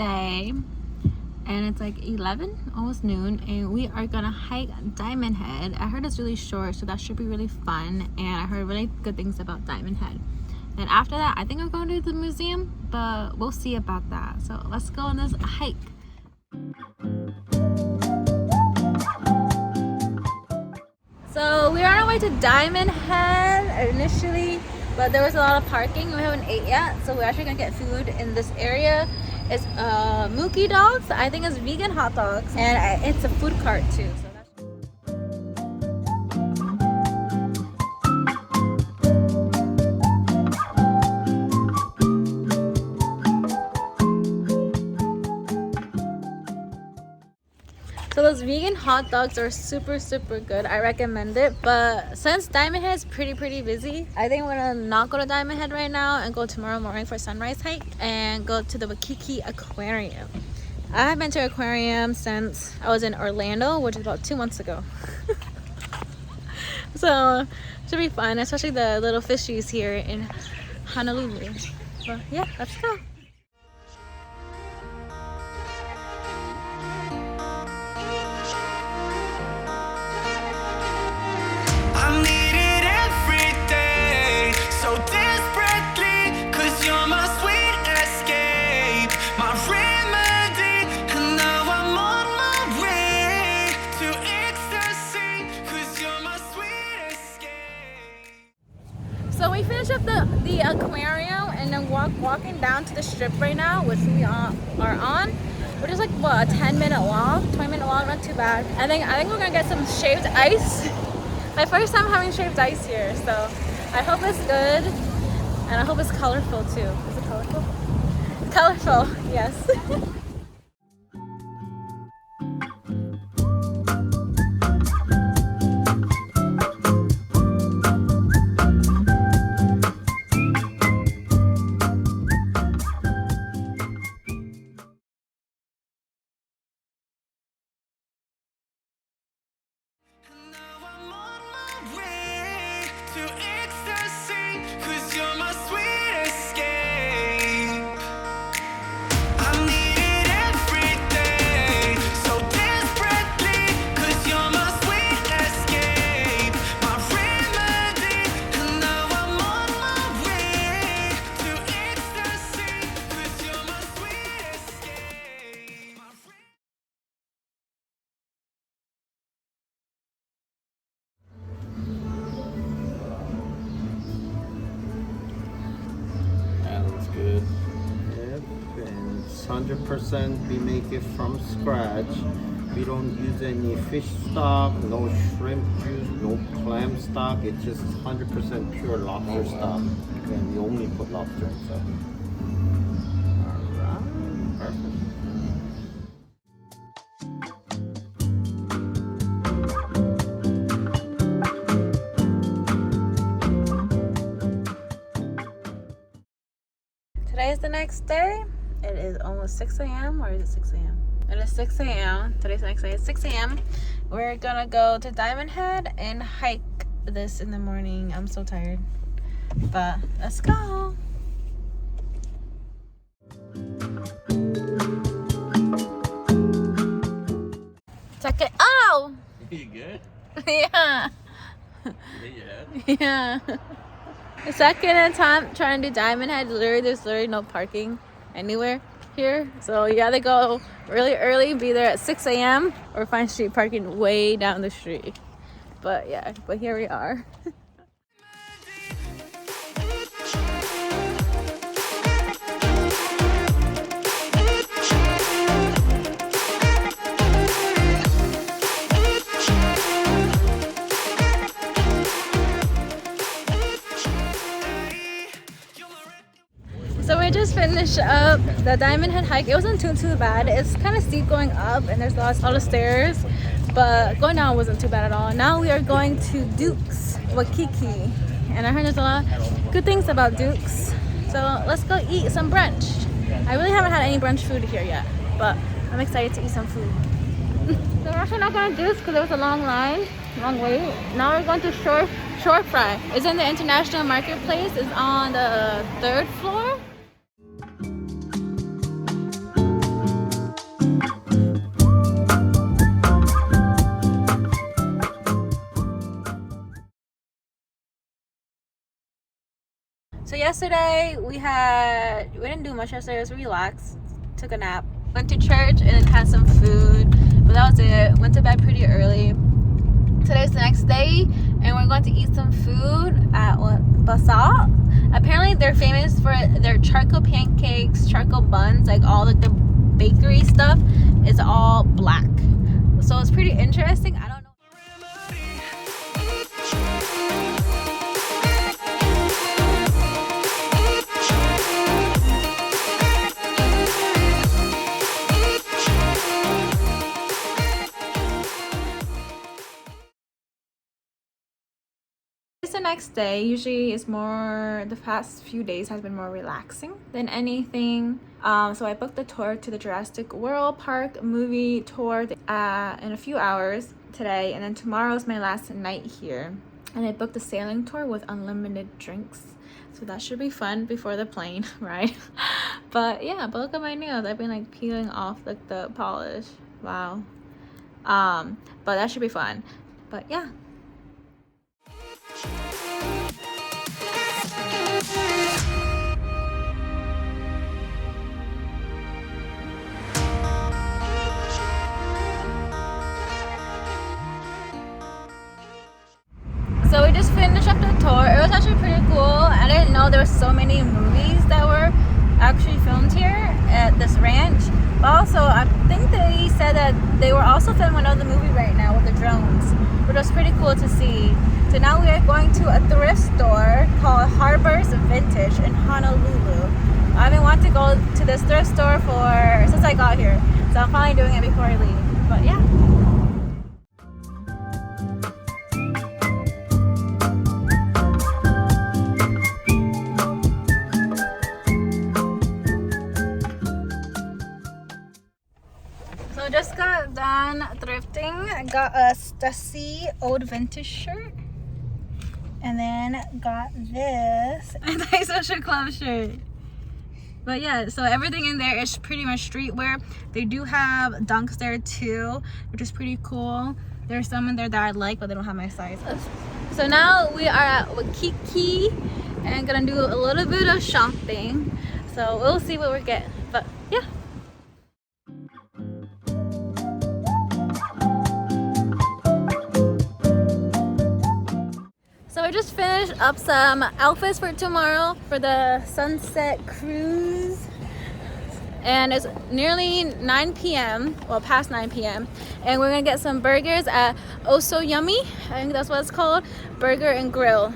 day and it's like 11, almost noon, and we are gonna hike Diamond Head. I heard it's really short, so that should be really fun, and I heard really good things about Diamond Head. And after that, I think I'm going to the museum, but we'll see about that. So let's go on this hike. So we're on our way to Diamond Head initially, but there was a lot of parking. We haven't ate yet, so we're actually gonna get food in this area. It's Muki Dogs. I think it's vegan hot dogs, and it's a food cart too. So So those vegan hot dogs are super good. I recommend it. But since Diamond Head is pretty busy, I think we're gonna not go to Diamond Head right now and go tomorrow morning for sunrise hike and go to the Waikiki aquarium. I haven't been to an aquarium since I was in Orlando, which is about 2 months ago. So should be fun, especially the little fishies here in Honolulu. But yeah, let's go. So we finished up the aquarium and then walking down to the strip right now, which we are on, which is like what, a 10-minute walk, 20-minute walk, not too bad. I think we're gonna get some shaved ice. My first time having shaved ice here, so I hope it's good and I hope it's colorful too. Is it colorful? Colorful, yes. That looks good. Yep, and it's 100% we make it from scratch. We don't use any fish stock, no shrimp juice, no clam stock. It's just 100% pure lobster stock. And we only put lobster inside. Alright, perfect. Today is the next day. It is almost 6 a.m. or is it 6 a.m.? It is 6 a.m. Today's the next day. It's 6 a.m. We're gonna go to Diamond Head and hike this in the morning. I'm so tired. But let's go. Check it. Oh! You good? Yeah. Yeah. The second time trying to do Diamond Head, there's literally no parking anywhere here. So you either go really early, be there at 6 a.m. or find street parking way down the street. But yeah, but here we are. So we just finished up the Diamond Head hike. It wasn't too bad. It's kind of steep going up and there's a lot of stairs, but going down wasn't too bad at all. Now we are going to Duke's Waikiki, and I heard there's a lot of good things about Duke's. So let's go eat some brunch. I really haven't had any brunch food here yet, but I'm excited to eat some food. So we're actually not going to Duke's because there was a long line, long wait. Now we're going to Shore Fry. It's in the International Marketplace. It's on the 3rd floor. So yesterday we didn't do much yesterday. It was relaxed. Took a nap. Went to church and then had some food. But that was it. Went to bed pretty early. Today's the next day and we're going to eat some food at Basalt. Apparently they're famous for their charcoal pancakes, charcoal buns, like all like the bakery stuff is all black. So it's pretty interesting. I don't know. The next day usually is more, the past few days has been more relaxing than anything. So I booked the tour to the Jurassic World Park movie tour in a few hours today, and then tomorrow is my last night here, and I booked the sailing tour with unlimited drinks, so that should be fun before the plane ride. But yeah, but look at my nails. I've been like peeling off like the polish. Wow. But that should be fun. But yeah. So we just finished up the tour. It was actually pretty cool. I didn't know there were so many movies that were actually filmed here at this ranch. But also, I think they said that they were also filming another movie right now with the drones, which was pretty cool to see. So now we are going to a thrift store called Harbor's Vintage in Honolulu. I've been wanting to go to this thrift store since I got here. So I'm finally doing it before I leave. But yeah. So just got done thrifting. I got a Stussy old vintage shirt. And then got this Anti-Social Club shirt. But yeah, so everything in there is pretty much streetwear. They do have dunks there too, which is pretty cool. There's some in there that I like, but they don't have my size. So now we are at Waikiki and gonna do a little bit of shopping. So we'll see what we get. But yeah. So we just finished up some outfits for tomorrow for the sunset cruise. And it's nearly 9 p.m. well, past 9 p.m. and we're gonna get some burgers at Osoyami, I think that's what it's called, Burger and Grill.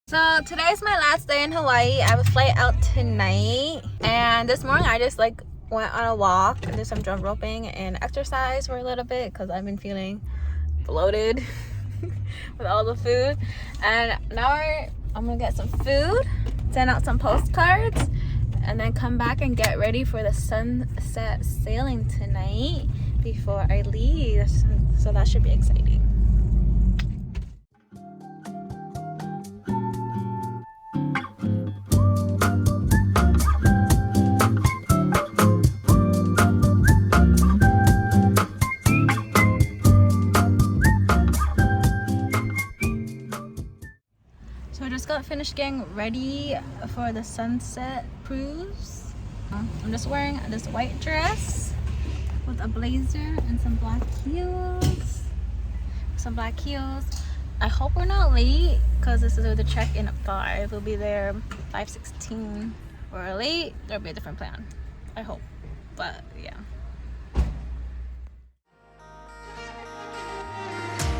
So today's my last day in Hawaii. I have a flight out tonight, and this morning I just like went on a walk and did some jump roping and exercise for a little bit because I've been feeling bloated with all the food. And now I'm gonna get some food, send out some postcards, and then come back and get ready for the sunset sailing tonight before I leave. So that should be exciting. Got finished getting ready for the sunset cruise. I'm just wearing this white dress with a blazer and some black heels. I hope we're not late because this is the check-in at 5. We'll be there 5:16. If we're late, there'll be a different plan. I hope, but yeah.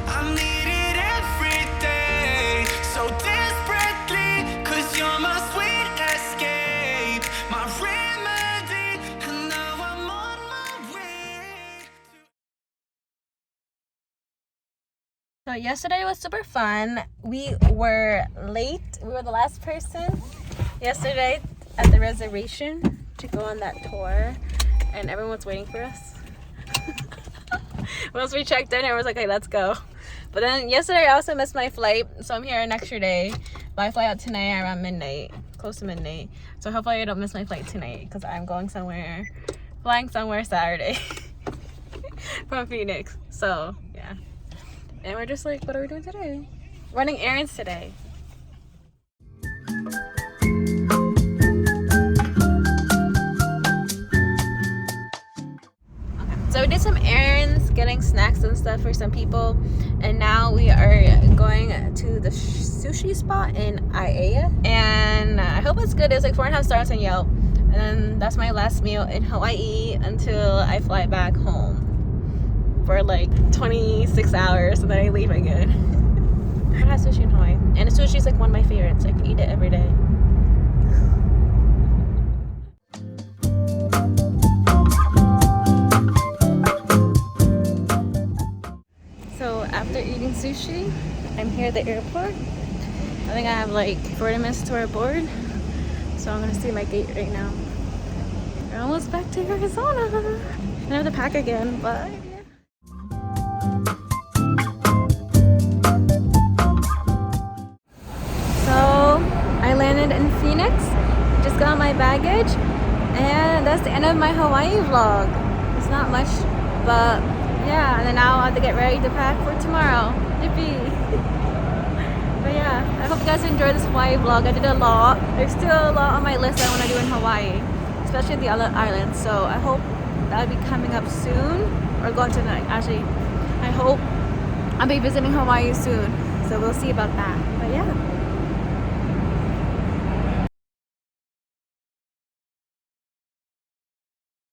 I need it every day, so desperately, 'cause you're my sweet escape, my remedy, and now I'm on my way. So yesterday was super fun. We were late. We were the last person yesterday at the reservation to go on that tour, and everyone was waiting for us. Once we checked in, everyone was like, hey, let's go. But then yesterday I also missed my flight, so I'm here an extra day. But I fly out tonight around midnight. close to midnight. So hopefully I don't miss my flight tonight because I'm going somewhere, flying somewhere Saturday from Phoenix. So yeah. And we're just like, what are we doing today? Running errands today. So we did some errands, getting snacks and stuff for some people, and now we are going to the Sushi Spot in Aiea, and I hope it's good. It's like 4.5 stars on Yelp, and then that's my last meal in Hawaii until I fly back home for like 26 hours, and then I leave again. I had sushi in Hawaii, and the sushi is like one of my favorites. I can eat it every day. After eating sushi, I'm here at the airport. I think I have like 40 minutes to our board, so I'm gonna see my gate right now. We're almost back to Arizona. I have to pack again, but yeah. So I landed in Phoenix, just got my baggage, and that's the end of my Hawaii vlog. It's not much, but yeah, and then now I have to get ready to pack for tomorrow. Yippee! But yeah, I hope you guys enjoyed this Hawaii vlog. I did a lot. There's still a lot on my list I want to do in Hawaii, especially the other islands. So I hope that'll be coming up soon, or going to actually. I hope I'll be visiting Hawaii soon. So we'll see about that. But yeah.